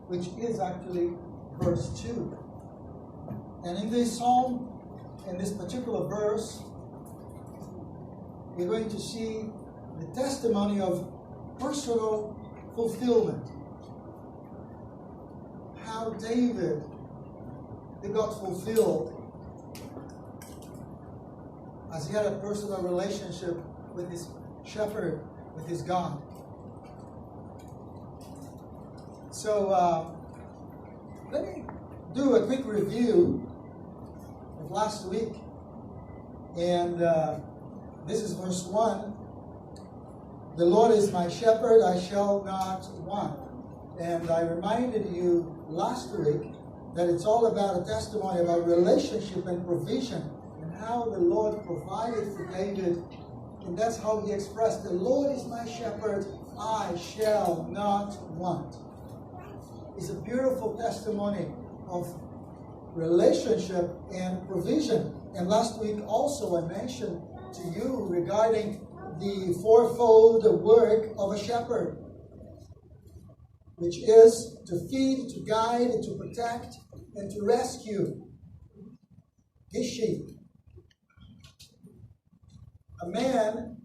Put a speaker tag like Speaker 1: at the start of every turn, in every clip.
Speaker 1: which is actually verse 2. And in this psalm, in this particular verse, we're going to see the testimony of personal fulfillment. How David got fulfilled as he had a personal relationship with his shepherd, with his God. So let me do a quick review of last week. And this is verse 1. The Lord is my shepherd, I shall not want. And I reminded you last week that it's all about a testimony about relationship and provision and how the Lord provided for David. And that's how he expressed, the Lord is my shepherd, I shall not want. It's a beautiful testimony of relationship and provision. And last week also I mentioned to you regarding the fourfold work of a shepherd, which is to feed, to guide, to protect, and to rescue his sheep. A man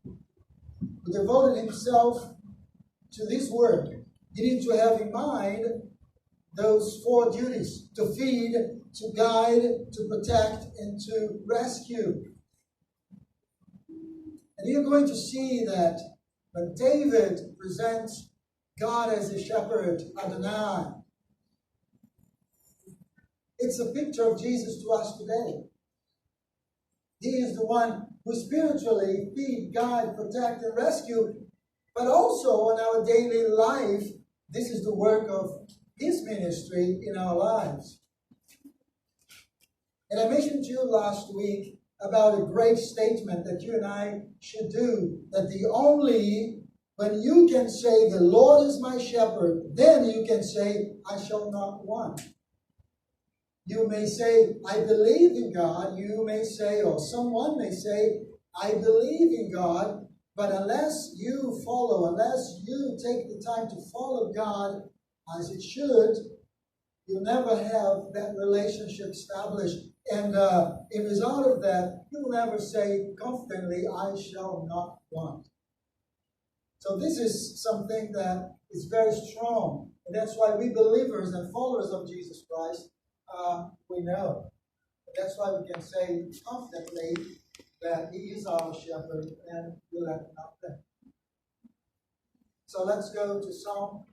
Speaker 1: who devoted himself to this work, he needed to have in mind those four duties: to feed, to guide, to protect, and to rescue. And you're going to see that when David presents God as a shepherd, Adonai, it's a picture of Jesus to us today. He is the one who spiritually feed, guide, protect, and rescue, but also in our daily life, this is the work of his ministry in our lives. And I mentioned to you last week about a great statement that you and I should do, that when you can say, the Lord is my shepherd, then you can say, I shall not want. You may say, I believe in God. You may say, or someone may say, I believe in God, but unless you take the time to follow God as it should, you'll never have that relationship established. And in result of that, you will never say confidently, I shall not want. So this is something that is very strong. And that's why we believers and followers of Jesus Christ, we know. And that's why we can say confidently that he is our shepherd and we lack nothing. So let's go to Psalm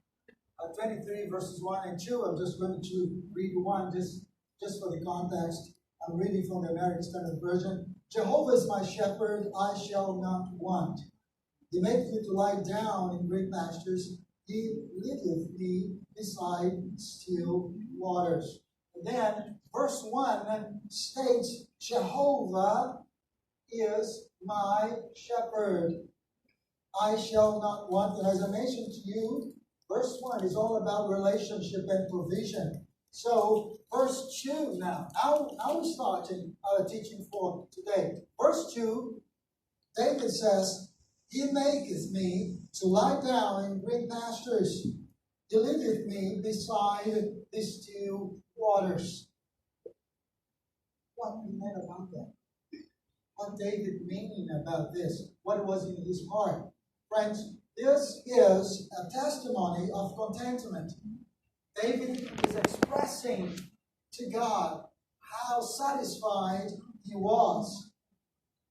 Speaker 1: 23 verses 1 and 2. I'm just going to read one just for the context. I'm reading from the American Standard Version. Jehovah is my shepherd, I shall not want. He maketh me to lie down in green pastures. He leadeth me beside still waters. And then verse 1 states, Jehovah is my shepherd, I shall not want. And as I mentioned to you, verse 1 is all about relationship and provision. So, verse 2 now we're starting our teaching for today. Verse 2, David says, He maketh me to lie down in green pastures. He leadeth me beside the still waters. What he meant about that? What David meaning about this? What was in his heart? Friends, this is a testimony of contentment. David is expressing to God how satisfied he was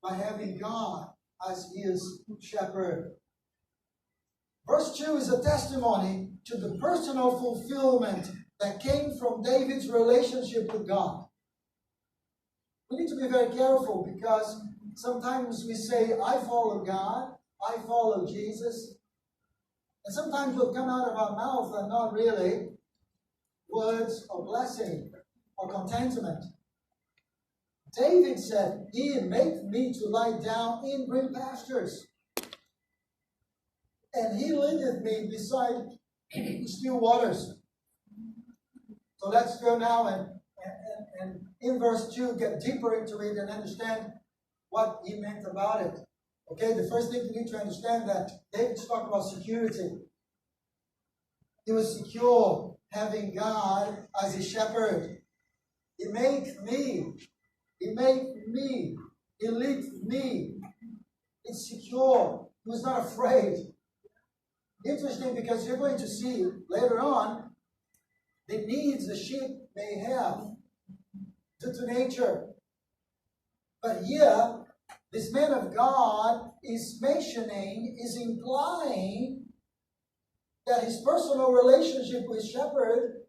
Speaker 1: by having God as his shepherd. Verse 2 is a testimony to the personal fulfillment that came from David's relationship with God. We need to be very careful because sometimes we say, I follow God, I follow Jesus. And sometimes what come out of our mouth are not really words of blessing or contentment. David said, He maketh me to lie down in green pastures. And He leadeth me beside still waters. So let's go now and in verse 2 get deeper into it and understand what he meant about it. Okay, the first thing you need to understand that David's talking about security. He was secure. having God as a shepherd. He makes me. He made me. He leads me. It's secure. He was not afraid. Interesting, because you're going to see later on the needs the sheep may have due to nature. But here, this man of God is mentioning, is implying that his personal relationship with shepherd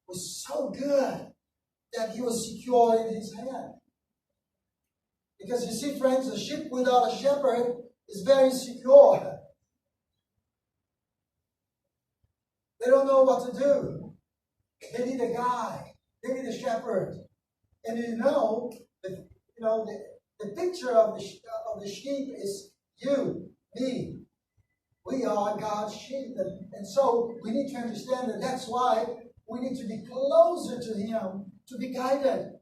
Speaker 1: was so good that he was secure in his hand. Because you see, friends, a sheep without a shepherd is very secure. They don't know what to do. They need a guide. They need a shepherd. And the picture of the sheep is you, me. We are God's sheep. And so we need to understand that that's why we need to be closer to Him to be guided.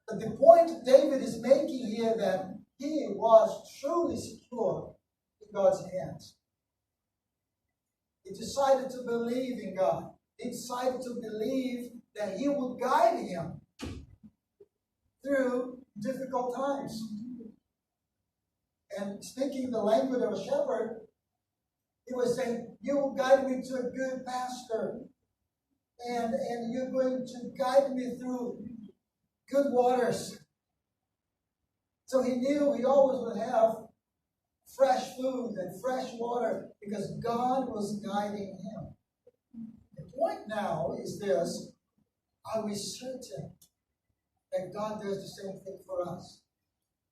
Speaker 1: But the point David is making here, that he was truly secure in God's hands. He decided to believe in God. He decided to believe that He would guide him through difficult times. And speaking the language of a shepherd, he was saying, you will guide me to a good pasture. And you're going to guide me through good waters. So he knew he always would have fresh food and fresh water because God was guiding him. The point now is this: are we certain that God does the same thing for us?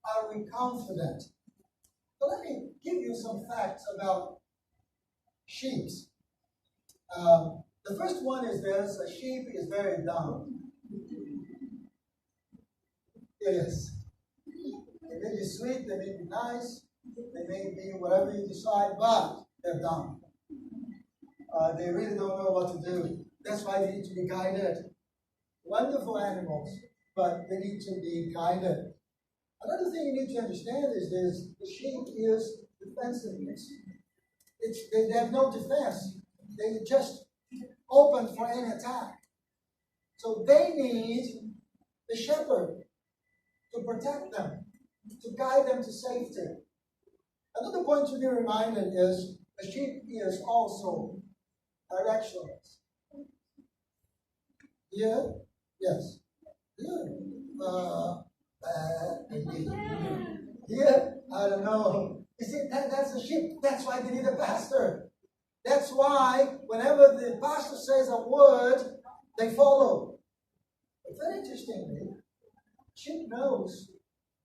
Speaker 1: Are we confident? So let me give you some facts about sheep. The first one is this: a sheep is very dumb. It is. They may be sweet, they may be nice, they may be whatever you decide, but they're dumb. They really don't know what to do. That's why they need to be guided. Wonderful animals, but they need to be guided. Another thing you need to understand is this: the sheep is defensiveness. They have no defense. They just open for any attack. So they need the shepherd to protect them, to guide them to safety. Another point to be reminded is a sheep is also directionless. Here, yes. Here, here, I don't know. You see, that's a sheep. That's why they need a pastor. That's why whenever the pastor says a word, they follow. But very interestingly, sheep knows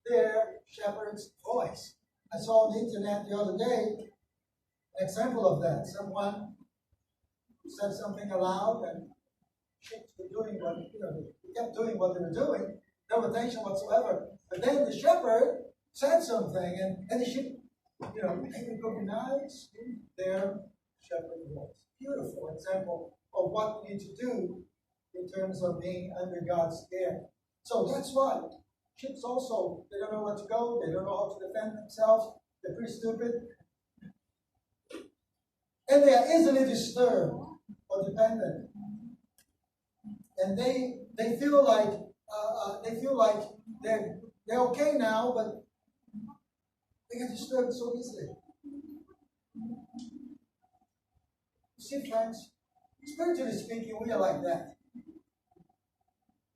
Speaker 1: their shepherd's voice. I saw on the internet the other day an example of that. Someone said something aloud, and sheep were doing they kept doing what they were doing, no attention whatsoever. But then the shepherd said something, and the sheep, they recognized their shepherd's voice. Beautiful example of what we need to do in terms of being under God's care. So that's why sheep also, they don't know where to go, they don't know how to defend themselves, they're pretty stupid. And they are easily disturbed or dependent. And they feel like they're okay now, but they get disturbed so easily. You see, friends, spiritually speaking, we are like that.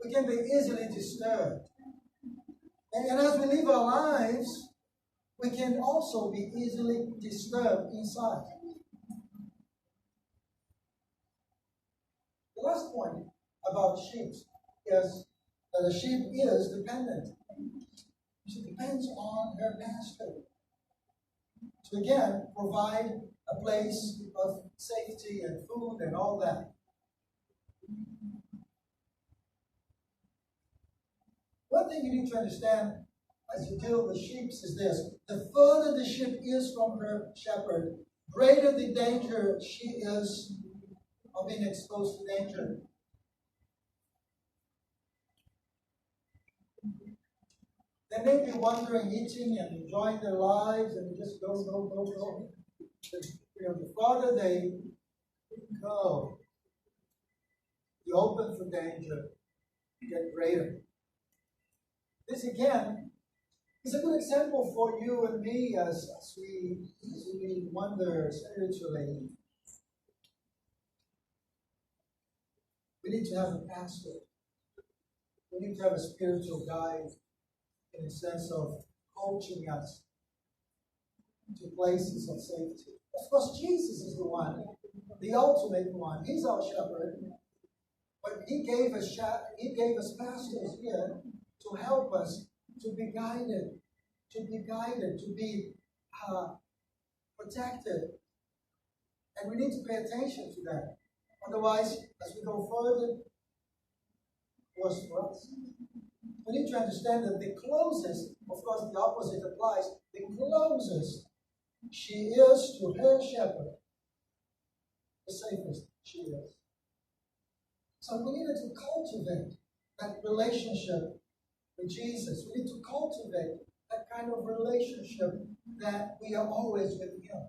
Speaker 1: We can be easily disturbed. And as we live our lives, we can also be easily disturbed inside. The last point about sheep is that a sheep is dependent. She depends on her master to, again, provide a place of safety and food and all that. One thing you need to understand as you deal with sheep is this: the further the sheep is from her shepherd, greater the danger she is of being exposed to danger. They may be wandering, eating, and enjoying their lives, and just go. The farther they go. You open for danger, you get greater. This again is a good example for you and me as we wander spiritually. We need to have a pastor. We need to have a spiritual guide in the sense of coaching us to places of safety. Of course, Jesus is the one, the ultimate one. He's our shepherd. But he gave us pastors here to help us to be guided, to be protected. And we need to pay attention to that. Otherwise, as we go further, worse for us. We need to understand that the closest, of course the opposite applies, the closest she is to her shepherd, the safest she is. So we needed to cultivate that relationship with Jesus. We need to cultivate that kind of relationship that we are always with Him,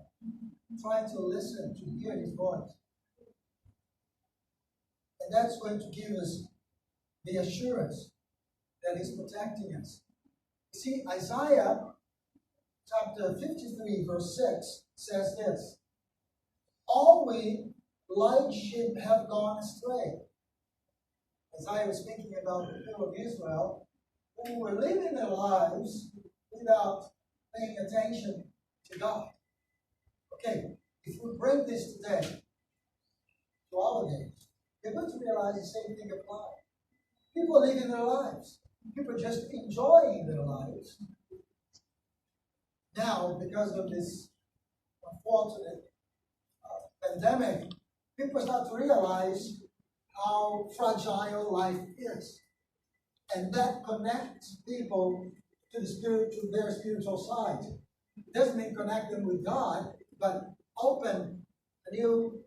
Speaker 1: trying to listen, to hear His voice. And that's going to give us the assurance that He's protecting us. You see, Isaiah chapter 53, verse 6 says this: all we like sheep have gone astray. Isaiah was speaking about the people of Israel who were living their lives without paying attention to God. Okay, if we bring this today to our days, you're going to realize the same thing applies. People are living their lives. People are just enjoying their lives. Now, because of this unfortunate pandemic, people start to realize how fragile life is. And that connects people to their spiritual side. It doesn't mean connect them with God, but open a new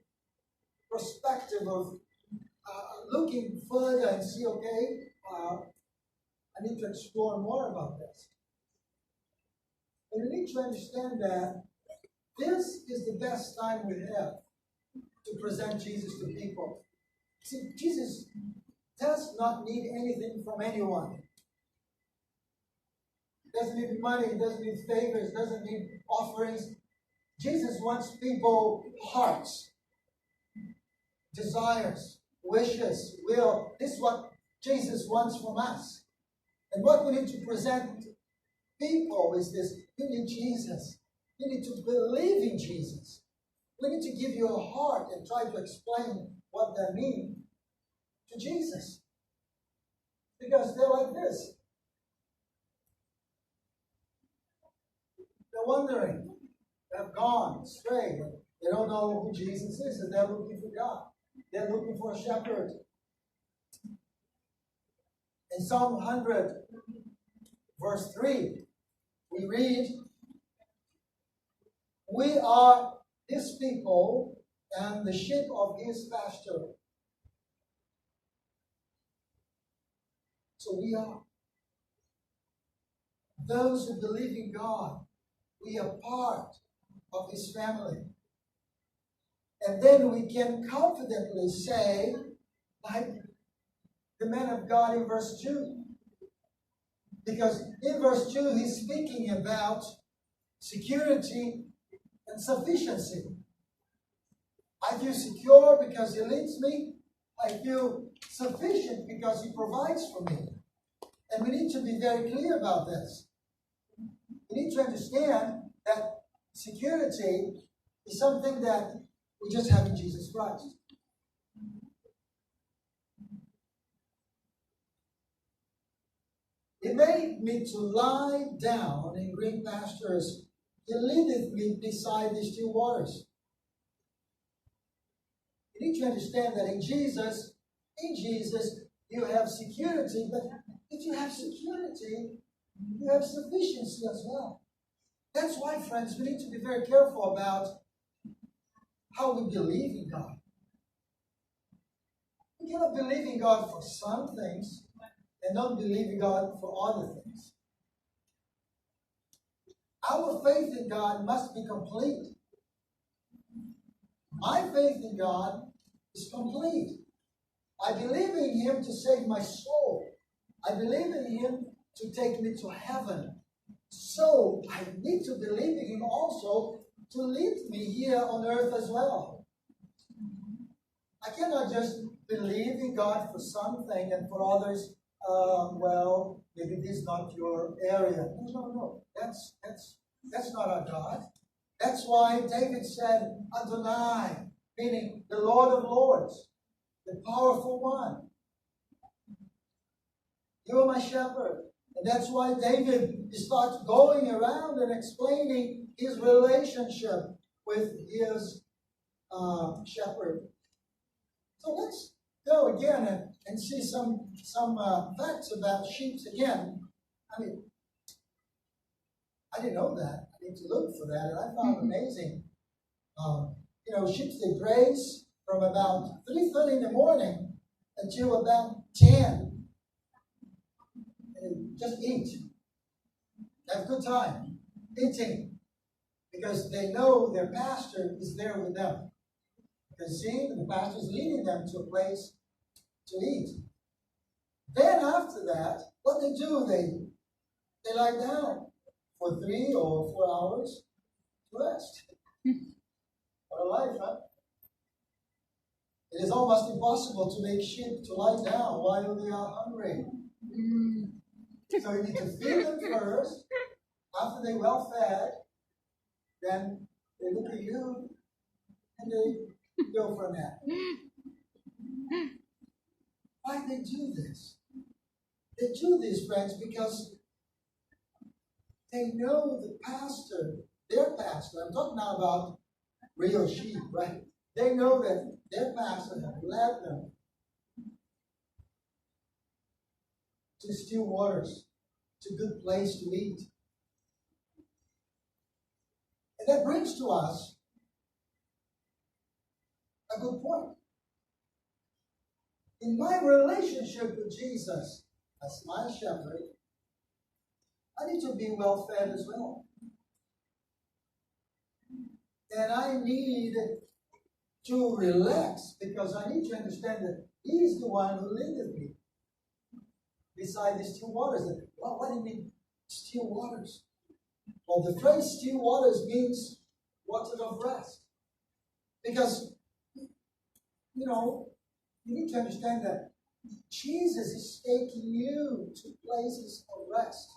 Speaker 1: perspective of looking further and see, okay, I need to explore more about this. And we need to understand that this is the best time we have to present Jesus to people. See, Jesus does not need anything from anyone. He doesn't need money, he doesn't need favors, he doesn't need offerings. Jesus wants people's hearts, desires, wishes, will. This is what Jesus wants from us. And what we need to present people is this: you need Jesus. You need to believe in Jesus. We need to give you a heart and try to explain what that means to Jesus. Because they're like this. They're wondering. They've gone astray. They don't know who Jesus is, and they're looking for God. They're looking for a shepherd. In Psalm 100, verse 3, we read, we are His people and the sheep of His pasture. So we are. Those who believe in God, we are part of His family. And then we can confidently say, like the man of God in verse 2. Because in verse 2, he's speaking about security and sufficiency. I feel secure because He leads me. I feel sufficient because He provides for me. And we need to be very clear about this. We need to understand that security is something that we just have in Jesus Christ. He made me to lie down in green pastures. He leadeth me beside the still waters. You need to understand that in Jesus, you have security, but if you have security, you have sufficiency as well. That's why, friends, we need to be very careful about how we believe in God. We cannot believe in God for some things and not believe in God for other things. Our faith in God must be complete. My faith in God is complete. I believe in Him to save my soul. I believe in Him to take me to heaven. So I need to believe in Him also to lead me here on earth as well. I cannot just believe in God for something and for others, well, maybe this is not your area. No. That's not our God. That's why David said, Adonai, meaning the Lord of Lords, the powerful one. You are my shepherd. And that's why David starts going around and explaining his relationship with his shepherd. So let's go again and see some facts about sheep again. I mean, I didn't know that. I need to look for that, and I found it amazing. Sheep, they graze from about 3:30 in the morning until about 10. And just eat. Have a good time eating, because they know their pastor is there with them. Because see, the pastor is leading them to a place to eat. Then after that, what they do, they lie down for 3 or 4 hours to rest. What a life, huh? It is almost impossible to make sheep to lie down while they are hungry. So you need to feed them first. After they're well fed, then they look at you and they go for a nap. Why do they do this? They do this, friends, because they know the pastor, their pastor. I'm talking now about real sheep, right? They know that their pastor has led them to still waters, to a good place to eat. And that brings to us a good point. In my relationship with Jesus as my shepherd, I need to be well fed as well. And I need to relax, because I need to understand that He is the one who leadeth me beside the still waters. What do you mean, still waters? Well, the phrase still waters means water of rest. Because, you need to understand that Jesus is taking you to places of rest.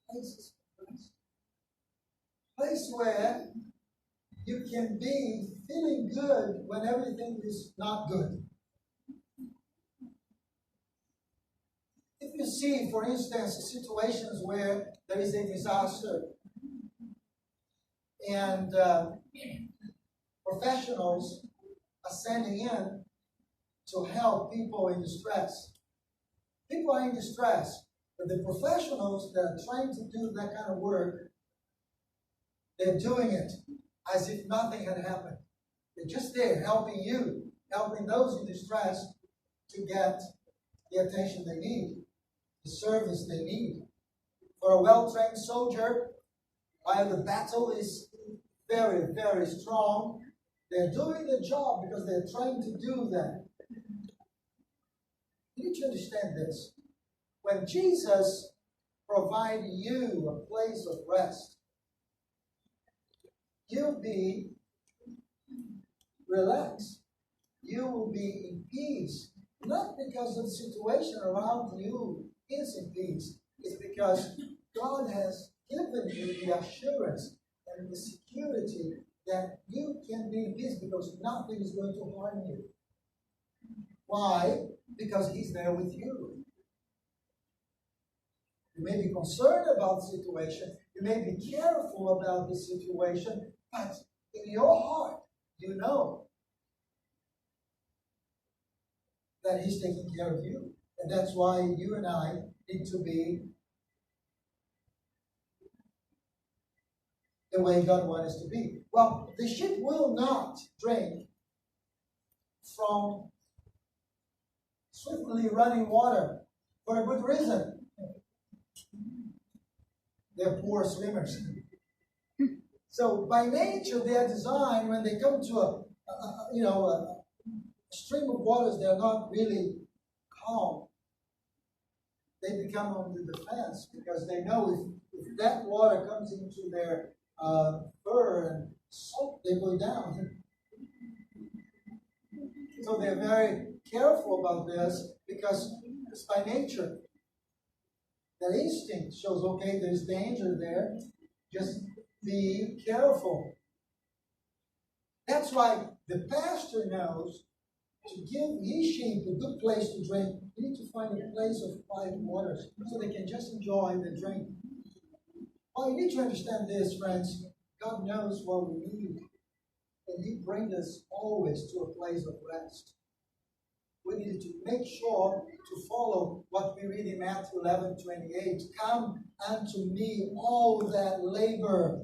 Speaker 1: Places of rest. Place where you can be feeling good when everything is not good. If you see, for instance, situations where there is a disaster and professionals are sending in to help people in distress. People are in distress, but the professionals that are trying to do that kind of work, they're doing it as if nothing had happened. They're just there helping you, helping those in distress to get the attention they need, the service they need. For a well-trained soldier, while the battle is very, very strong, they're doing the job because they're trying to do that. You need to understand this. When Jesus provides you a place of rest, you'll be relaxed. You will be in peace. Not because the situation around you is in peace. It's because God has given you the assurance and the security that you can be in peace because nothing is going to harm you. Why? Because He's there with you. You may be concerned about the situation. You may be careful about the situation. But in your heart, you know that He's taking care of you. And that's why you and I need to be the way God wants us to be. Well, the sheep will not drink from swiftly running water for a good reason. They're poor swimmers. So by nature, they are designed when they come to a stream of waters, they are not really calm. They become on the defense because they know if that water comes into their fur and soak, they go down. So they're very careful about this because it's by nature. Their instinct shows, okay, there's danger there. Just be careful. That's why the pastor knows to give his sheep a good place to drink. You need to find a place of quiet waters so they can just enjoy the drink. Well, you need to understand this, friends. God knows what we need. And He brings us always to a place of rest. We need to make sure to follow what we read in Matthew 11:28. Come unto me, all that labor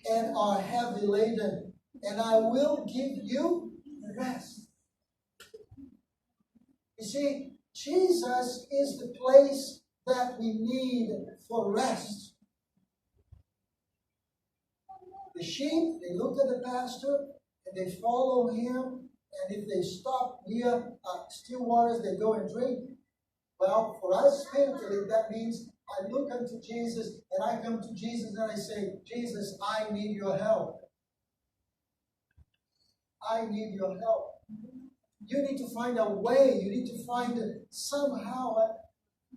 Speaker 1: and are heavy laden, and I will give you rest. You see, Jesus is the place that we need for rest. The sheep, they look at the pastor and they follow him. And if they stop near still waters, they go and drink. Well, for us spiritually, that means I look unto Jesus and I come to Jesus and I say, Jesus, I need your help. I need your help. You need to find a way. You need to find somehow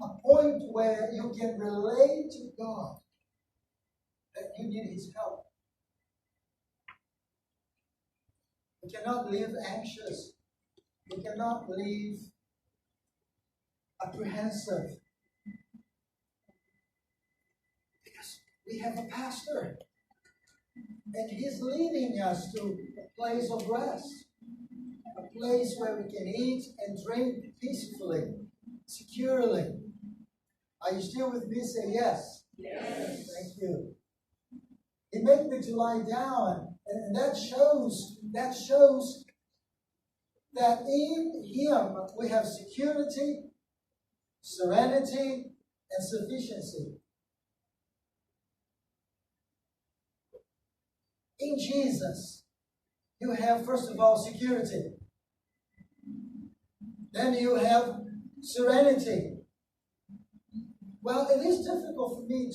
Speaker 1: a point where you can relate to God that you need His help. You cannot live anxious. You cannot live apprehensive. Because we have a pastor. And He's leading us to a place of rest. A place where we can eat and drink peacefully, securely. Are you still with me? Say yes.
Speaker 2: Yes.
Speaker 1: Thank you. He made me to lie down, and that shows that in Him we have security, serenity, and sufficiency. In Jesus, you have, first of all, security. Then you have serenity. Well, it is difficult for me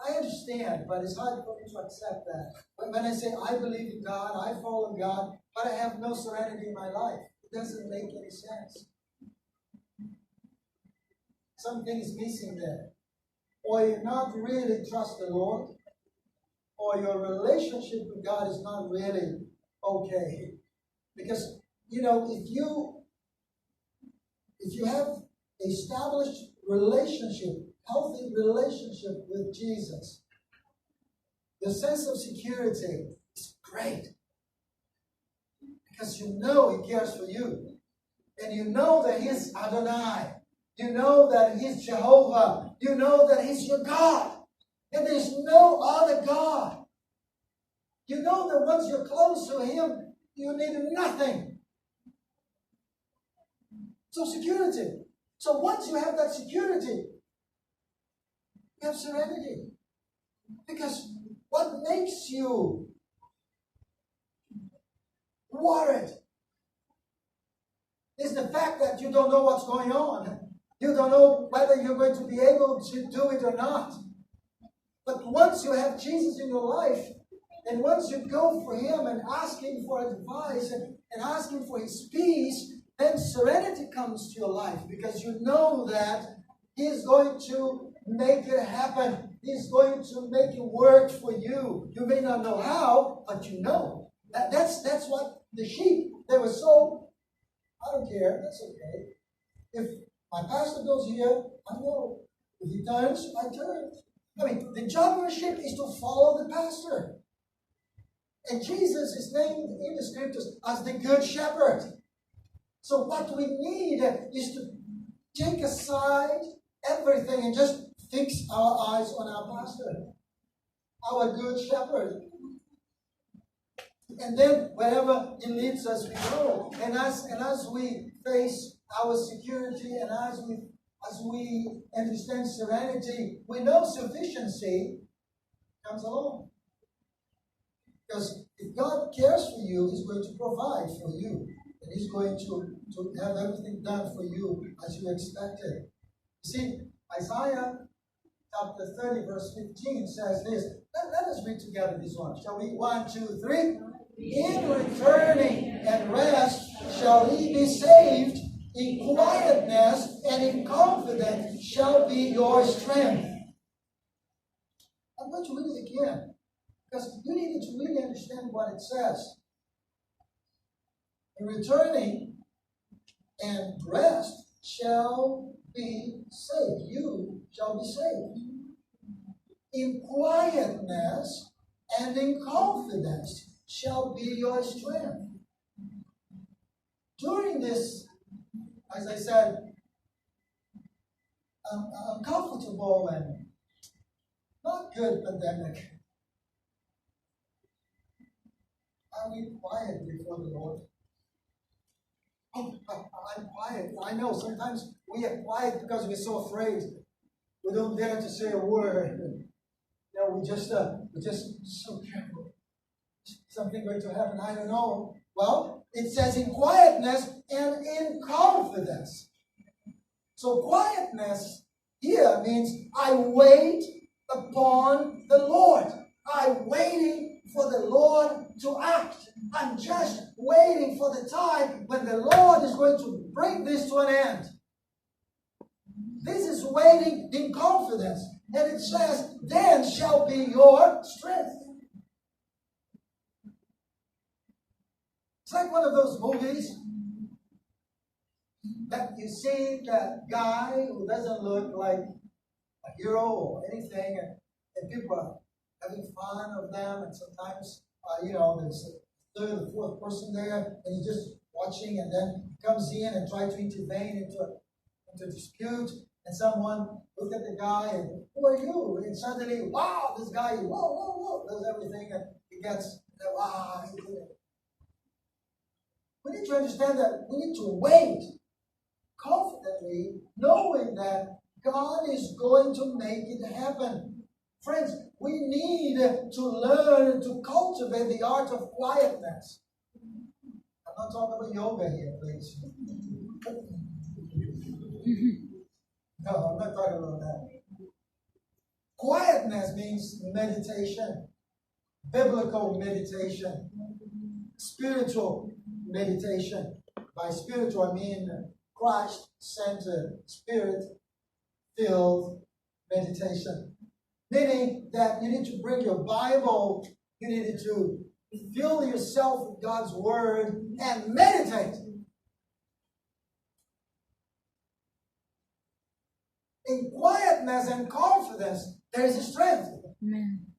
Speaker 1: I understand, but it's hard for me to accept that. When I say I believe in God, I follow God, but I have no serenity in my life, it doesn't make any sense. Something is missing there. Or you not really trust the Lord, or your relationship with God is not really okay. Because, if you have established healthy relationship with Jesus, the sense of security is great. Because you know He cares for you. And you know that He's Adonai. You know that He's Jehovah. You know that He's your God. And there's no other God. You know that once you're close to Him, you need nothing. So security. So once you have that security, you have serenity. Because what makes you worried is the fact that you don't know what's going on. You don't know whether you're going to be able to do it or not. But once you have Jesus in your life, and once you go for Him and ask Him for advice and ask Him for His peace, then serenity comes to your life because you know that He's going to make it happen. He's going to make it work for you. You may not know how, but you know. That's what the sheep, they were so, I don't care, that's okay. If my pastor goes here, I go. If he turns, I turn. I mean, the job of a sheep is to follow the pastor. And Jesus is named in the scriptures as the Good Shepherd. So what we need is to take aside everything and just fix our eyes on our pastor, our Good Shepherd. And then wherever He leads us, we go. And as we face our security and as we understand serenity, we know sufficiency comes along. Because if God cares for you, He's going to provide for you. And He's going to have everything done for you as you expected. You see, Isaiah chapter 30, verse 15 says this. Let us read together this one. Shall we? 1, 2, 3. In returning and rest shall ye be saved. In quietness and in confidence shall be your strength. I'm going to read it again, because you need to really understand what it says. In returning and rest shall be saved. You shall be saved. In quietness and in confidence shall be your strength. During this, as I said, uncomfortable and not good pandemic, are we quiet before the Lord? Oh, I'm quiet. I know sometimes we are quiet because we're so afraid. We don't dare to say a word. We just so careful. Something going to happen, I don't know. Well, it says in quietness and in confidence. So quietness here means I wait upon the Lord. I'm waiting for the Lord to act. I'm just waiting for the time when the Lord is going to bring this to an end. This is waiting in confidence. And it says, then shall be your strength. It's like one of those movies that you see that guy who doesn't look like a hero or anything, and people are having fun of them, and sometimes, there's a third or fourth person there, and he's just watching, and then he comes in and tries to intervene into a dispute, and someone looks at the guy, and who are you? And suddenly, wow, this guy, whoa, does everything, and he gets, wow. We need to understand that we need to wait confidently, knowing that God is going to make it happen. Friends, we need to learn to cultivate the art of quietness. I'm not talking about yoga here, please. No, I'm not talking about that. Quietness means meditation, biblical meditation, spiritual meditation. By spiritual, I mean Christ-centered, spirit-filled meditation. Meaning that you need to bring your Bible, you need to fill yourself with God's Word and meditate. In quietness and confidence, there is a strength. Amen.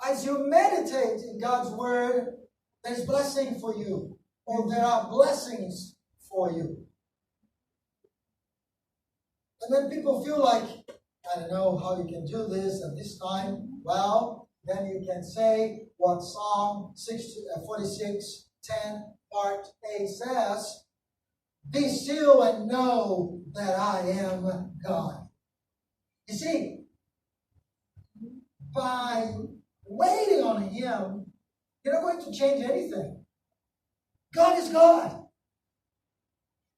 Speaker 1: As you meditate in God's Word, there's blessing for you, or there are blessings for you. And then people feel like, I don't know how you can do this at this time. Well, then you can say what Psalm 46:10 part A says, be still and know that I am God. You see, by waiting on Him, you're not going to change anything. God is God.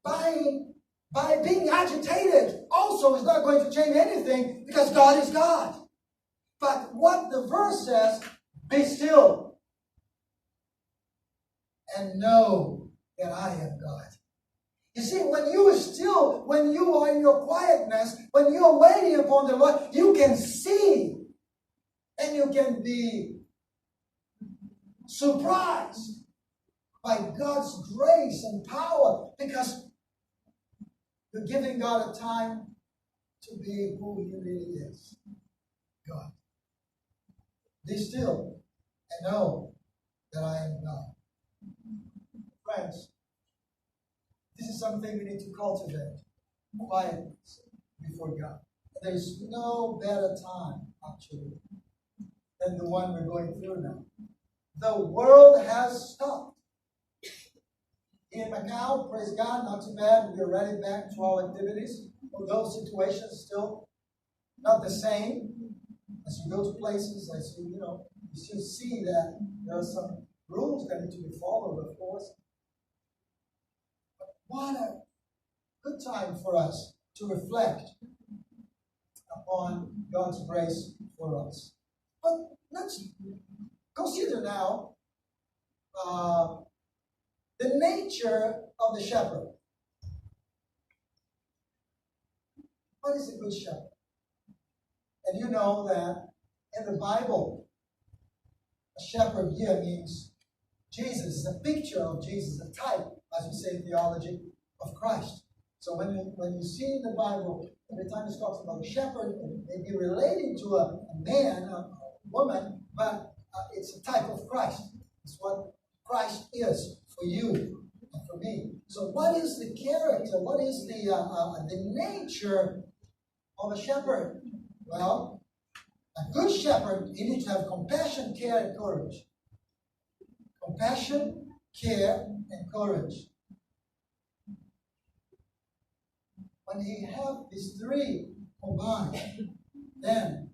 Speaker 1: By being agitated also is not going to change anything, because God is God. But what the verse says, be still and know that I am God. You see, when you are still, when you are in your quietness, when you are waiting upon the Lord, you can see and you can be surprised by God's grace and power, because you're giving God a time to be who He really is, God. Be still and know that I am God. Friends, this is something we need to cultivate. Quietness before God. There's no better time, actually, than the one we're going through now. The world has stopped. In Macau, praise God, not too bad. We're already back to our activities. Although situations still not the same. As you go to places, as you still see that There are some rules that need to be followed, of course. But what a good time for us to reflect upon God's grace for us. But let's consider now the nature of the shepherd. What is a good shepherd? And you know that in the Bible, a shepherd here means Jesus. It's a picture of Jesus, a type, as we say in theology, of Christ. So when you see in the Bible, every time it talks about a shepherd, it may be relating to a man, a woman, but it's a type of Christ. It's what Christ is for you and for me. So what is the character? What is the nature of a shepherd? Well, a good shepherd, you need to have compassion, care, and courage. Compassion, care, and courage. When he have these three combined, then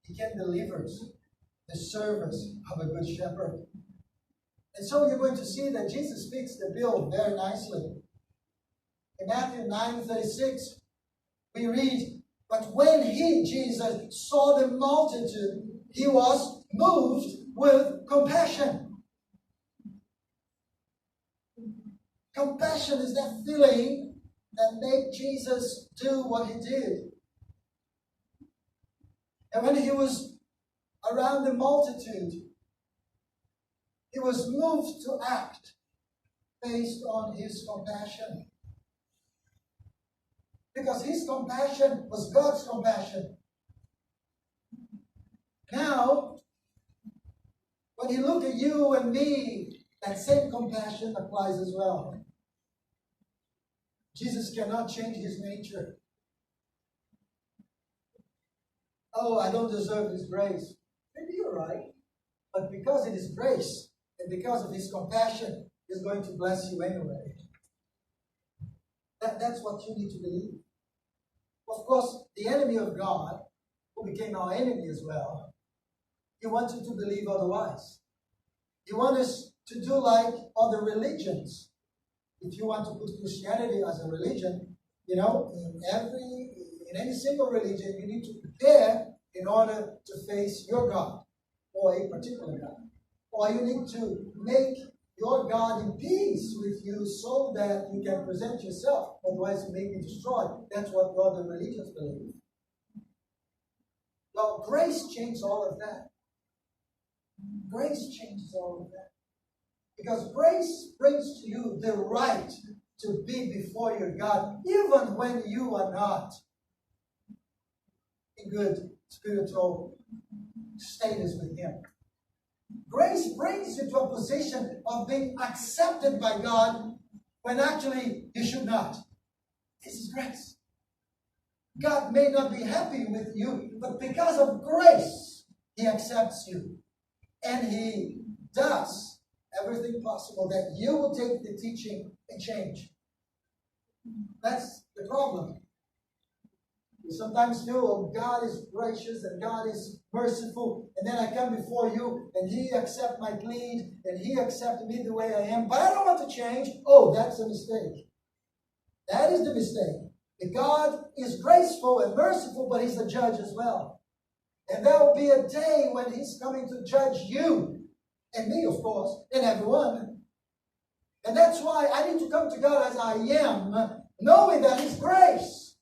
Speaker 1: he can deliver the service of a good shepherd. And so you're going to see that Jesus fits the bill very nicely. In Matthew 9:36, we read, "But when he, Jesus, saw the multitude, he was moved with compassion." Compassion is that feeling that made Jesus do what he did. And when he was around the multitude, he was moved to act based on his compassion. Because his compassion was God's compassion. Now, when he looked at you and me, that same compassion applies as well. Jesus cannot change his nature. Oh, I don't deserve his grace. Maybe you're right. But because it is grace and because of his compassion, he's going to bless you anyway. That's what you need to believe. Of course, the enemy of God, who became our enemy as well, he wants you to believe otherwise. He wants us to do like other religions. If you want to put Christianity as a religion, in any single religion, you need to prepare in order to face your God or a particular God. Or you need to make your God in peace with you so that you can present yourself. Otherwise, you may be destroyed. That's what other religions believe. Well, grace changes all of that. Grace changes all of that. Because grace brings to you the right to be before your God, even when you are not in good spiritual status with him. Grace brings you to a position of being accepted by God when actually you should not. This is grace. God may not be happy with you, but because of grace, he accepts you. And he does everything possible that you will take the teaching and change. That's the problem. We sometimes feel, oh, God is gracious and God is merciful, and then I come before you and he accepts my plea and he accepts me the way I am, but I don't want to change. Oh, that's a mistake. That is the mistake. God is graceful and merciful, but he's the judge as well. And there will be a day when he's coming to judge you and me, of course, and everyone. And that's why I need to come to God as I am, knowing that his grace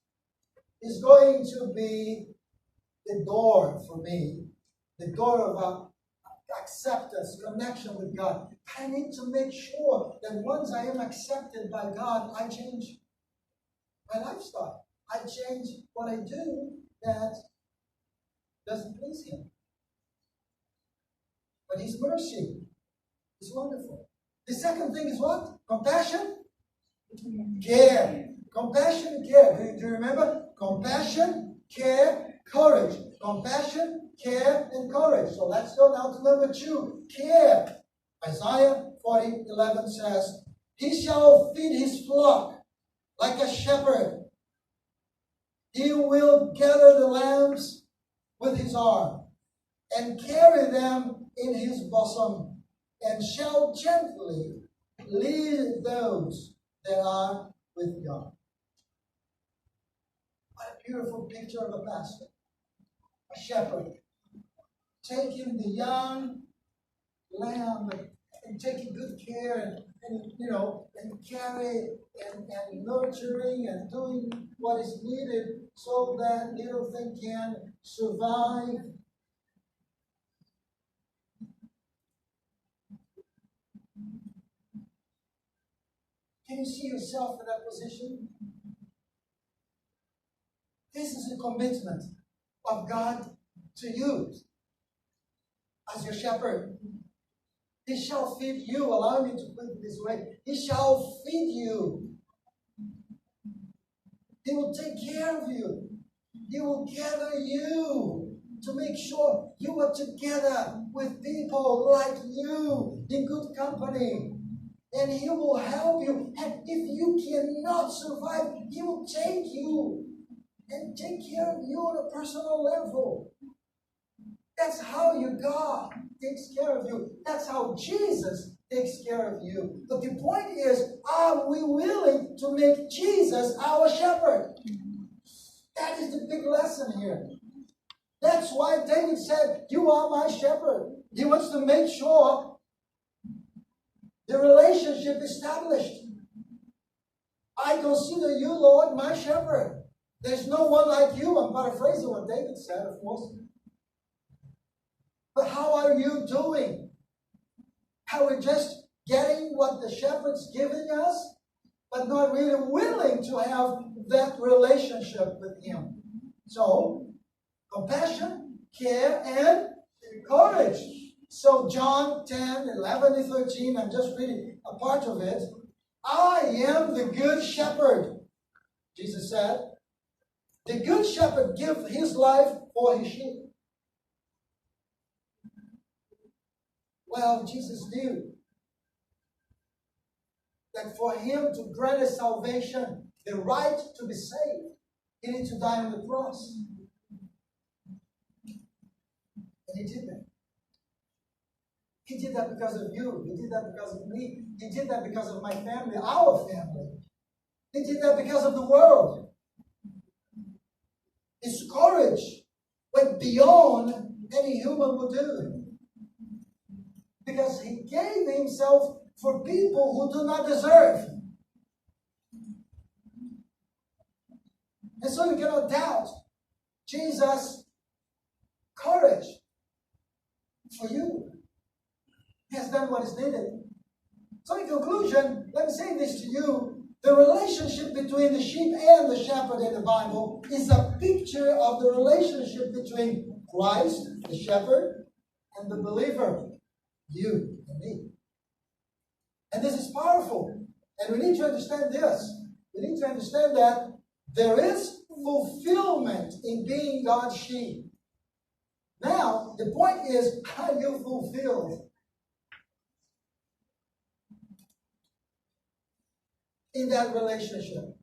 Speaker 1: is going to be the door for me, the door of acceptance, connection with God. I need to make sure that once I am accepted by God, I change my lifestyle. I change what I do that doesn't please him. But his mercy is wonderful. The second thing is what? Compassion? Care. Compassion and care. Do you remember? Compassion, care, courage. Compassion, care, and courage. So let's go now to number 2. Care. Isaiah 40:11 says, he shall feed his flock like a shepherd. He will gather the lambs with his arm and carry them in his bosom, and shall gently lead those that are with God. What a beautiful picture of a pastor, a shepherd, taking the young lamb and taking good care and carry and nurturing and doing what is needed so that little thing can survive. Can you see yourself in that position? This is a commitment of God to you as your shepherd. He shall feed you. Allow me to put it this way. He shall feed you. He will take care of you. He will gather you to make sure you are together with people like you in good company. And He will help you. And if you cannot survive, He will take you and take care of you on a personal level. That's how your God takes care of you. That's how Jesus takes care of you. But the point is, are we willing to make Jesus our shepherd? That is the big lesson here. That's why David said, you are my shepherd. He wants to make sure the relationship established. I consider you, Lord, my shepherd. There's no one like you. I'm paraphrasing what David said, of course. But how are you doing? Are we just getting what the shepherd's giving us, but not really willing to have that relationship with Him? So, compassion, care, and courage. So John 10, 11 to 13, I'm just reading a part of it. I am the good shepherd, Jesus said. The good shepherd gives his life for his sheep. Well, Jesus knew that for Him to grant us salvation, the right to be saved, He needed to die on the cross. And He did that. He did that because of you. He did that because of me. He did that because of my family, our family. He did that because of the world. His courage went beyond any human would do. Because He gave Himself for people who do not deserve. And so you cannot doubt Jesus' courage for you. He has done what is needed. So in conclusion, let me say this to you. The relationship between the sheep and the shepherd in the Bible is a picture of the relationship between Christ, the shepherd, and the believer, you and me. And this is powerful. And we need to understand this. We need to understand that there is fulfillment in being God's sheep. Now, the point is, are you fulfilled in that relationship?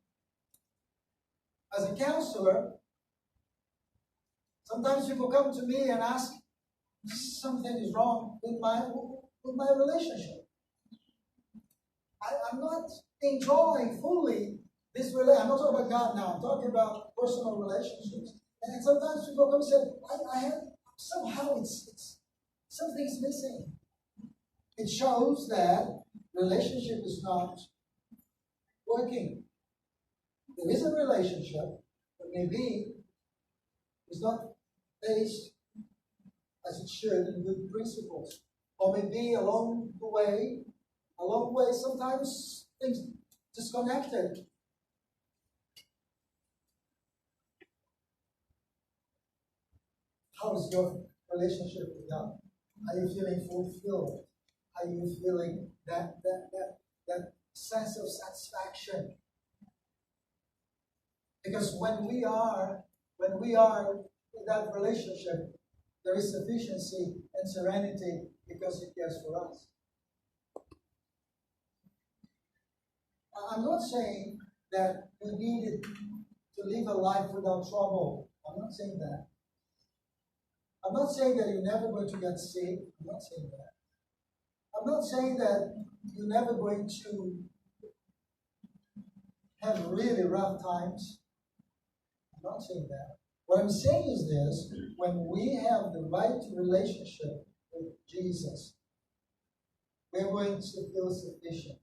Speaker 1: As a counselor, sometimes people come to me and ask, something is wrong with my relationship. I'm not enjoying fully this relationship. I'm not talking about God now. I'm talking about personal relationships. And sometimes people come and say, I have somehow it's something's missing. It shows that relationship is not working. There is a relationship, but maybe it's not based as it should in good principles. Or maybe along the way, sometimes things disconnected. How is your relationship with God? Are you feeling fulfilled? Are you feeling that sense of satisfaction? Because when we are in that relationship, there is sufficiency and serenity because He cares for us. I'm not saying that we needed to live a life without trouble. I'm not saying that. I'm not saying that you're never going to get sick. I'm not saying that. I'm not saying that you're never going to have really rough times. I'm not saying that. What I'm saying is this: when we have the right relationship with Jesus, we're going to feel sufficient.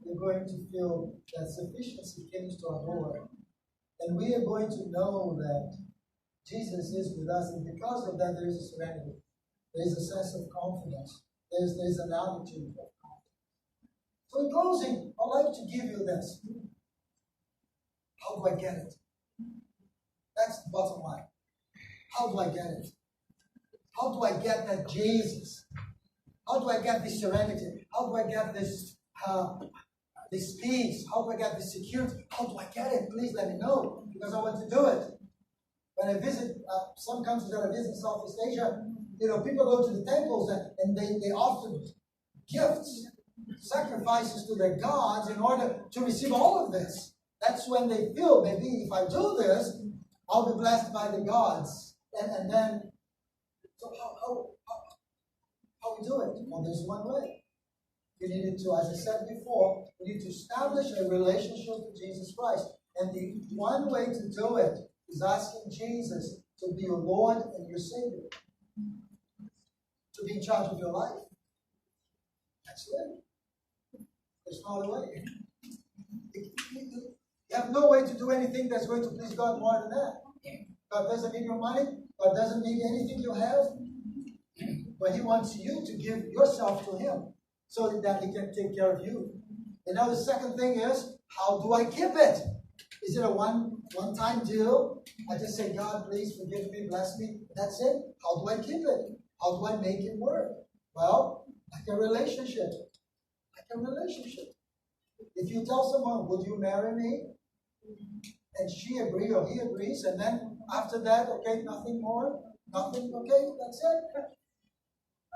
Speaker 1: We're going to feel that sufficiency comes to our Lord. And we are going to know that Jesus is with us, and because of that, there is a serenity. There is a sense of confidence. There's an attitude of confidence. So in closing, I'd like to give you this. How do I get it? That's the bottom line. How do I get it? How do I get that Jesus? How do I get this serenity? How do I get this peace? How do I get this security? How do I get it? Please let me know, because I want to do it. When I visit some countries that I visit in Southeast Asia, people go to the temples and they offer gifts, sacrifices to their gods in order to receive all of this. That's when they feel, maybe if I do this, I'll be blessed by the gods. And then, so how we do it? Well, there's one way. We needed to, as I said before, we need to establish a relationship with Jesus Christ. And the one way to do it is asking Jesus to be your Lord and your Savior. To be in charge of your life. That's it. There's no other way. You have no way to do anything that's going to please God more than that. God doesn't need your money. God doesn't need anything you have. But He wants you to give yourself to Him so that He can take care of you. And now the second thing is, how do I keep it? Is it a one-time deal? I just say, God, please forgive me, bless me. That's it. How do I keep it? How do I make it work? Well, like a relationship. Like a relationship. If you tell someone, would you marry me? And she agrees or he agrees, and then after that, okay, nothing more, nothing, okay, that's it.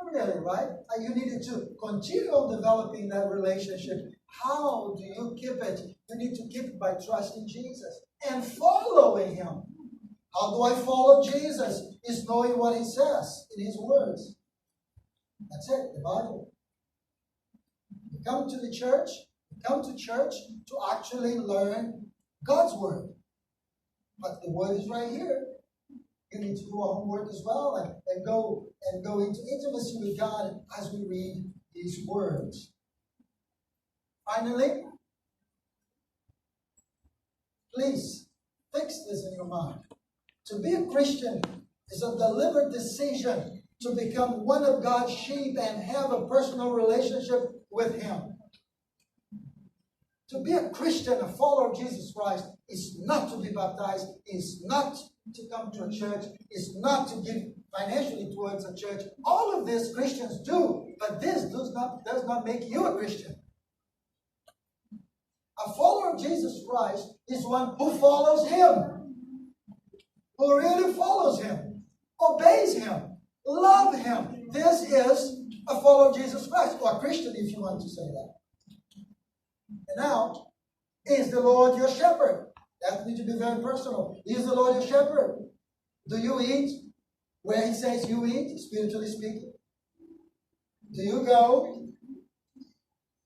Speaker 1: Not really, right? You needed to continue on developing that relationship. How do you keep it? You need to keep it by trusting Jesus and following Him. How do I follow Jesus? Is knowing what He says in His words. That's it, the Bible. You come to the church, to actually learn God's Word. But the Word is right here. You need to do our homework as well and go into intimacy with God as we read these words. Finally, please fix this in your mind. To be a Christian is a deliberate decision to become one of God's sheep and have a personal relationship with Him. To be a Christian, a follower of Jesus Christ, is not to be baptized, is not to come to a church, is not to give financially towards a church. All of this Christians do, but this does not make you a Christian. A follower of Jesus Christ is one who follows Him, who really follows Him, obeys Him, loves Him. This is a follower of Jesus Christ, or a Christian if you want to say that. And now, is the Lord your shepherd? That needs to be very personal. Is the Lord your shepherd? Do you eat where He says you eat, spiritually speaking? Do you go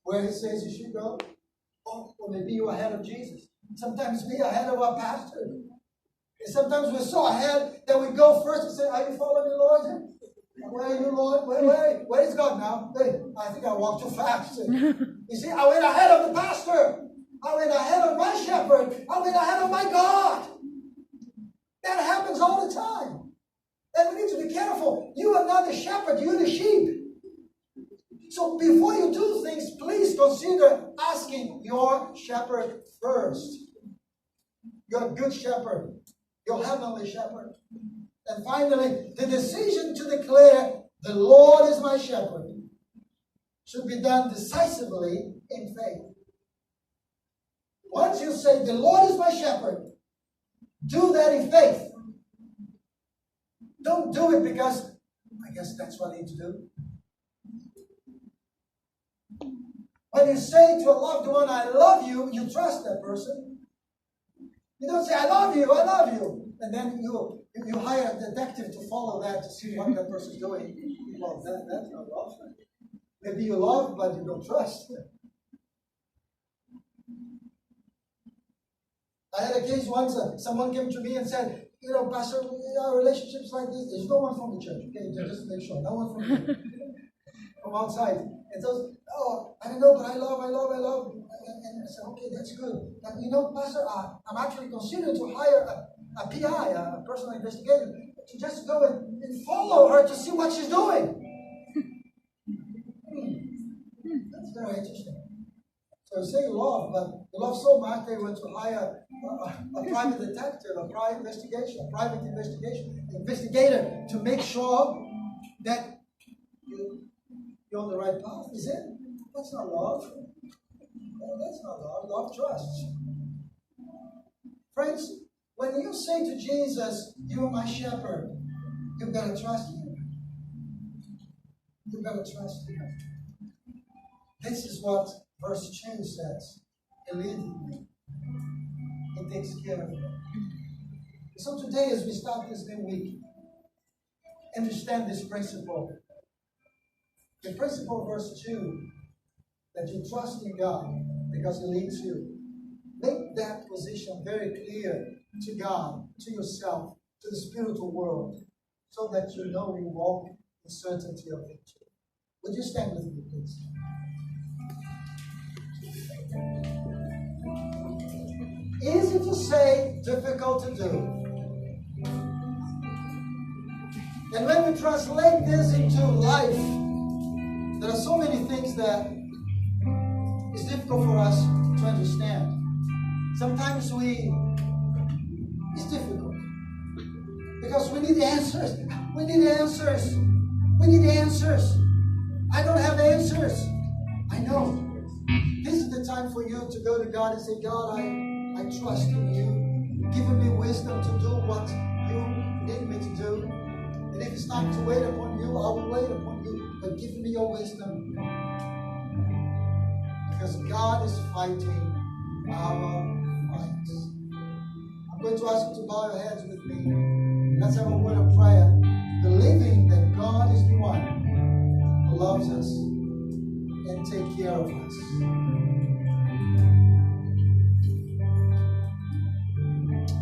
Speaker 1: where He says you should go? Or maybe you're ahead of Jesus. Sometimes we're ahead of our pastor. And sometimes we're so ahead that we go first and say, are you following me, Lord? Where are you, Lord? Where is God now? Hey, I think I walked too fast. You see, I went ahead of the pastor. I went ahead of my shepherd. I went ahead of my God. That happens all the time. And we need to be careful. You are not the shepherd. You're the sheep. So before you do things, please consider asking your shepherd first. Your good shepherd. Your heavenly shepherd. And finally, the decision to declare, the Lord is my shepherd, should be done decisively in faith. Once you say, the Lord is my shepherd, do that in faith. Don't do it because, I guess that's what I need to do. When you say to a loved one, I love you, you trust that person. You don't say, I love you, and then you hire a detective to follow that to see what that person's doing. Well, that's not love. Maybe you love, but you don't trust. I had a case once, someone came to me and said, Pastor, our relationships like this, there's no one from the church, okay? Just make sure, no one from the church, from outside. And so, I don't know, but I love. And I said, okay, that's good. But Pastor, I'm actually considering to hire a PI, a personal investigator, to just go and follow her to see what she's doing. That's very interesting. So you say you love, but you love so much they went to hire a private detective, a private investigator to make sure that you're on the right path. Is it? That's not love. No, that's not love. Love trusts. Friends, when you say to Jesus, "You are my shepherd," you've got to trust him. You've got to trust him. This is what verse 2 says. He leads me. He takes care of me. So today, as we start this new week, understand this principle. The principle of verse 2, that you trust in God because he leads you. Make that position very clear to God, to yourself, to the spiritual world, so that you know you walk in certainty of victory. Would you stand with me, please? Easy to say, difficult to do. And when we translate this into life, there are so many things that it's difficult for us to understand. Sometimes it's difficult because we need answers. We need answers. I don't have answers. I know. This is the time for you to go to God and say, God, I trust in you. Give me wisdom to do what you need me to do. And if it's time to wait upon you, I will wait upon you. But give me your wisdom. Because God is fighting our fights. I'm going to ask you to bow your heads with me. Let's have a word of prayer. Believing that God is the one who loves us and takes care of us.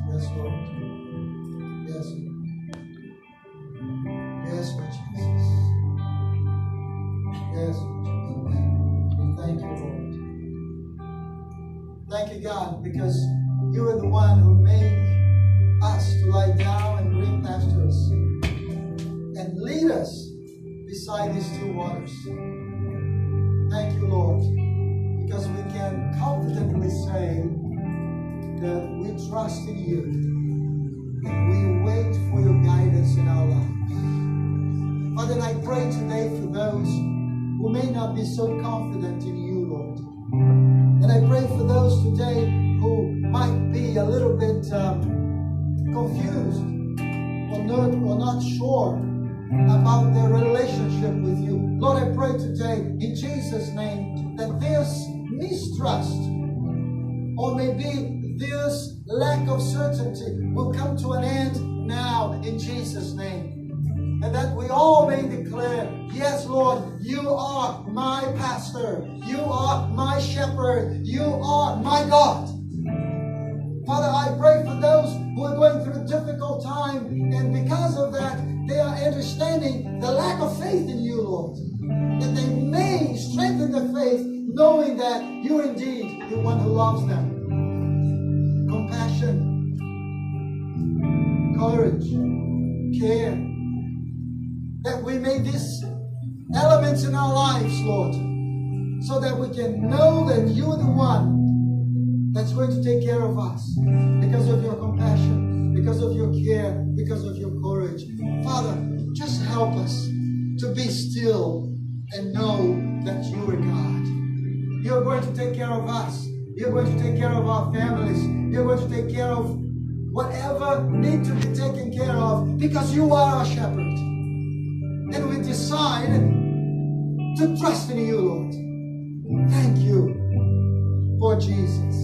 Speaker 1: Yes, Lord. Yes, Lord. Yes, Lord Jesus. Yes, Lord Jesus. Thank you, Lord. Thank you, God, because you are the one who made us to lie down in green pastures and lead us beside these still waters. Thank you, Lord, because we can confidently say that we trust in you and we wait for your guidance in our lives. Father, I pray today for those who may not be so confident in you, Lord. And I pray for those today who might be a little bit confused or not sure about their relationship with you. Lord, I pray today in Jesus' name that this mistrust or maybe this lack of certainty will come to an end now in Jesus' name. And that we all may declare, yes, Lord, you are my pastor. You are my shepherd. You are my God. Father, I pray for those who are going through a difficult time, and because of that, they are understanding the lack of faith in you, Lord. That they may strengthen their faith, knowing that you are indeed the one who loves them. Compassion, courage, care. That we may these elements in our lives, Lord, so that we can know that you are the one that's going to take care of us because of your compassion, because of your care, because of your courage. Father, just help us to be still and know that you are God. You're going to take care of us. You're going to take care of our families. You're going to take care of whatever needs to be taken care of because you are our shepherd. And we decide to trust in you, Lord. Thank you for Jesus.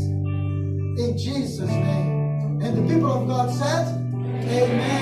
Speaker 1: In Jesus' name. And the people of God said, Amen.